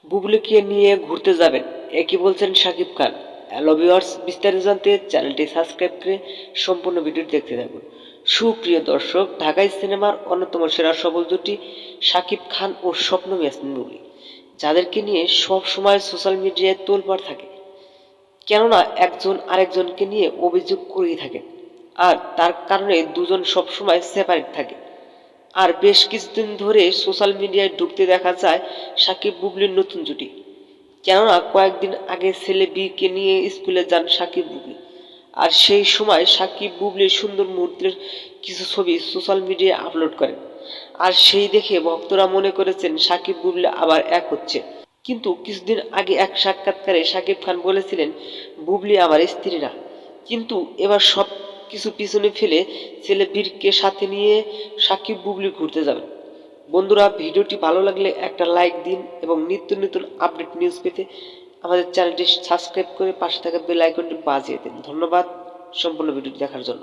বুবলিকে নিয়ে ঘুরতে যাবেন, একই বলছেন শাকিব খান। হ্যালো ভিউয়ার্স, বিস্তারিত জানতে চ্যানেলটি সাবস্ক্রাইব করে সম্পূর্ণ ভিডিওটি দেখতে থাকুন। সুপ্রিয় দর্শক, ঢাকাই সিনেমার অন্যতম সেরা সফল জুটি শাকিব খান ও স্বপ্ন ইয়াসমিন বুবলি, যাদেরকে নিয়ে সব সময় সোশ্যাল মিডিয়ায় তোলপাড় থাকে। কেননা একজন আরেকজনকে নিয়ে অভিযোগ করেই থাকেন, আর তার কারণে দুজন সবসময় সেপারেট থাকে। আর বেশ কিছুদিন ধরে সোশ্যাল মিডিয়ায় ঢুকতে দেখা যায় সাকিব বুবলির নতুন জুটি। কেননা কয়েকদিন আগে ছেলে বিকে নিয়ে স্কুলে যান সাকিব বুবলি, আর সেই সময় সাকিব বুবলির সুন্দর মুহূর্তের কিছু ছবি সোশ্যাল মিডিয়ায় আপলোড করেন। আর সেই দেখে ভক্তরা মনে করেছেন সাকিব বুবলি আবার এক হচ্ছে। কিন্তু কিছুদিন আগে এক সাক্ষাৎকারে সাকিব খান বলেছিলেন বুবলি আমার স্ত্রী না। কিন্তু এবার সব কিছু পিছনে ফেলে ছেলে বীরকে সাথে নিয়ে সাকিব বুবলি ঘুরতে যাবেন। বন্ধুরা, ভিডিওটি ভালো লাগলে একটা লাইক দিন এবং নিত্য নতুন আপডেট নিউজ পেতে আমাদের চ্যানেলটি সাবস্ক্রাইব করে পাশে থাকা বেল আইকনটি বাজিয়ে দিন। ধন্যবাদ সম্পূর্ণ ভিডিওটি দেখার জন্য।